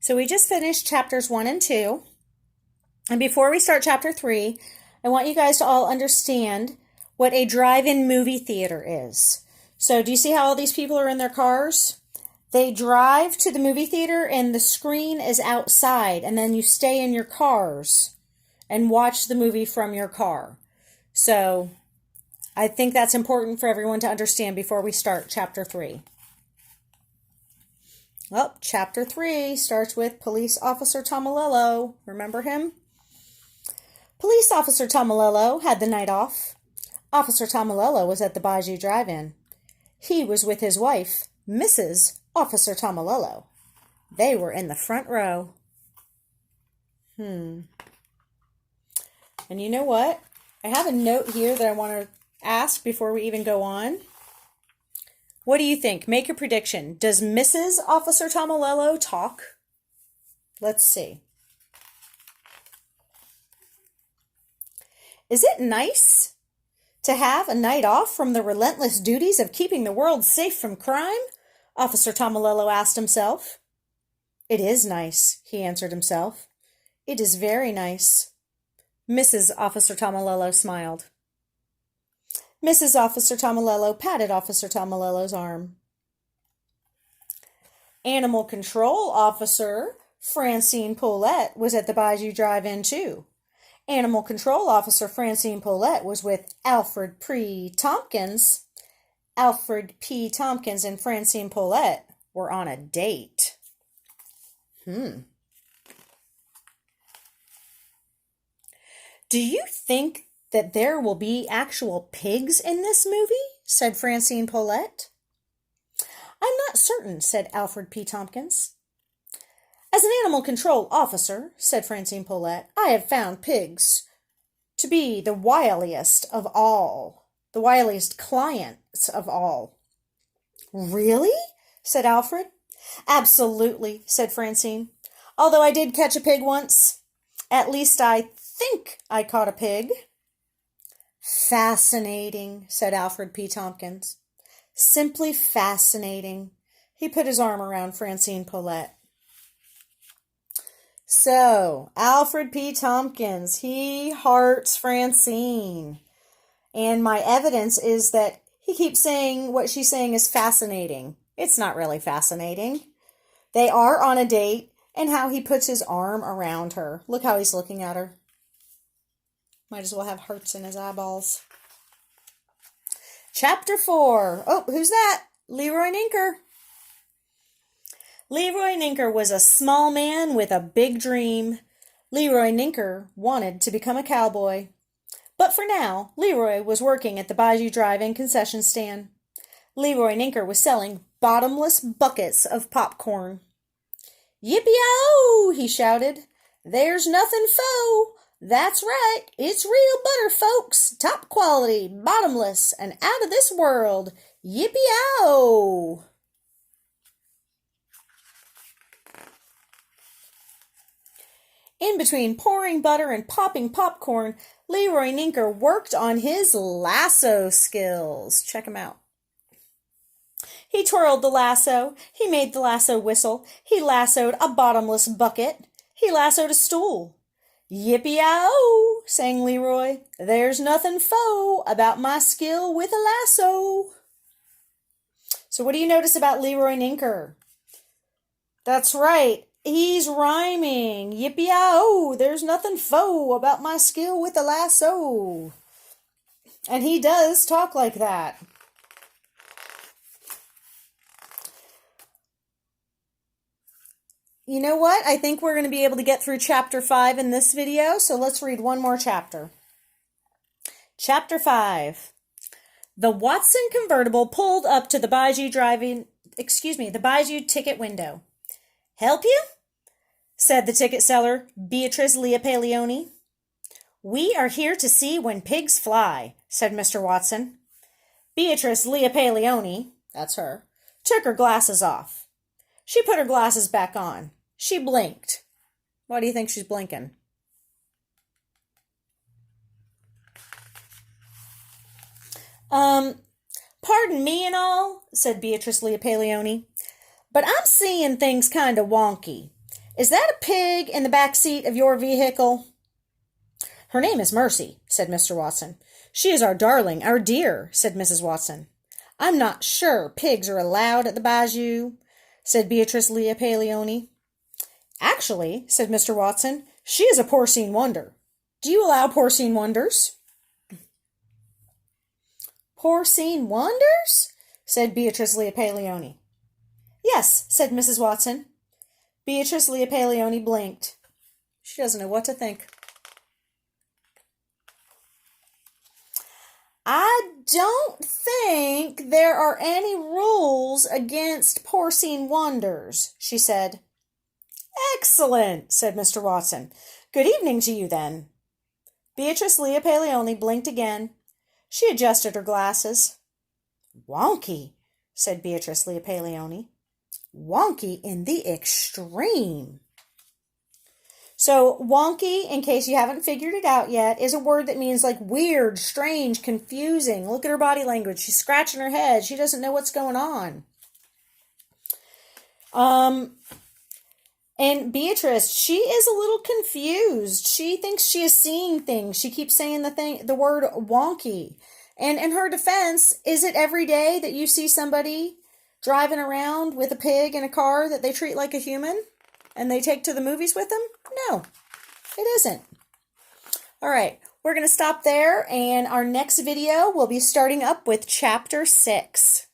So we just finished chapters 1 and 2. And before we start chapter 3, I want you guys to all understand what a drive-in movie theater is. So do you see how all these people are in their cars? They drive to the movie theater and the screen is outside, and then you stay in your cars and watch the movie from your car. So I think that's important for everyone to understand before we start chapter 3. Well, chapter 3 starts with Police Officer Tomalello. Remember him? Police Officer Tomalello had the night off. Officer Tomalello was at the Bayou Drive-In. He was with his wife, Mrs. Officer Tomalello. They were in the front row. And you know what? I have a note here that I want to ask before we even go on. What do you think? Make a prediction. Does Mrs. Officer Tomalello talk? Let's see. Is it nice to have a night off from the relentless duties of keeping the world safe from crime? Officer Tomalello asked himself. It is nice, he answered himself. It is very nice. Mrs. Officer Tomalello smiled. Mrs. Officer Tomalello patted Officer Tomalello's arm. Animal Control Officer Francine Poulette was at the Bayou Drive-In too. Animal Control Officer Francine Poulette was with Alfred P. Tompkins. Alfred P. Tompkins and Francine Poulette were on a date. Do you think that there will be actual pigs in this movie? Said Francine Poulette. I'm not certain, said Alfred P. Tompkins. As an animal control officer, said Francine Poulette, I have found pigs to be the wiliest of all, the wiliest clients of all. Really? Said Alfred. Absolutely, said Francine. Although I did catch a pig once. At least I think I caught a pig. Fascinating, said Alfred P. Tompkins. Simply fascinating. He put his arm around Francine Poulette. So, Alfred P. Tompkins, he hearts Francine. And my evidence is that he keeps saying what she's saying is fascinating. It's not really fascinating. They are on a date, and how he puts his arm around her. Look how he's looking at her. Might as well have hearts in his eyeballs. Chapter 4. Oh, who's that? Leroy Ninker. Leroy Ninker was a small man with a big dream. Leroy Ninker wanted to become a cowboy. But for now, Leroy was working at the Bayou Drive-In concession stand. Leroy Ninker was selling bottomless buckets of popcorn. Yippee-oh! He shouted. There's nothing faux. That's right, it's real butter, folks. Top quality, bottomless, and out of this world. Yippee-oh! In between pouring butter and popping popcorn, Leroy Ninker worked on his lasso skills. Check him out. He twirled the lasso. He made the lasso whistle. He lassoed a bottomless bucket. He lassoed a stool. Yippee-oh, sang Leroy. There's nothing faux about my skill with a lasso. So what do you notice about Leroy Ninker? That's right. He's rhyming. Yippee-oh, there's nothing faux about my skill with a lasso. And he does talk like that. You know what? I think we're going to be able to get through chapter 5 in this video, so let's read one more chapter. Chapter 5. The Watson convertible pulled up to the Bayou the Bayou ticket window. Help you? Said the ticket seller, Beatrice Leopaleone. We are here to see when pigs fly, said Mr. Watson. Beatrice Leopaleone, that's her, took her glasses off. She put her glasses back on. She blinked. Why do you think she's blinking? Pardon me and all, said Beatrice Leopaleone, but I'm seeing things kind of wonky. Is that a pig in the back seat of your vehicle? Her name is Mercy, said Mr. Watson. She is our darling, our dear, said Mrs. Watson. I'm not sure pigs are allowed at the Bayou, said Beatrice Leah Paleoni. Actually, said Mr. Watson, she is a porcine wonder. Do you allow porcine wonders? Porcine wonders? Said Beatrice Leah Paleoni. Yes, said Mrs. Watson. Beatrice Leah Paleoni blinked. She doesn't know what to think. I don't think there are any rules against porcine wonders, she said. Excellent, said Mr. Watson. Good evening to you, then. Beatrice Leah Paleoni blinked again. She adjusted her glasses. Wonky, said Beatrice Leah Paleoni. Wonky in the extreme. So wonky, in case you haven't figured it out yet, is a word that means like weird, strange, confusing. Look at her body language. She's scratching her head. She doesn't know what's going on. And Beatrice, she is a little confused. She thinks she is seeing things. She keeps saying the word wonky. And in her defense, is it every day that you see somebody driving around with a pig in a car that they treat like a human and they take to the movies with them? No, it isn't. All right, we're going to stop there, and our next video will be starting up with Chapter 6.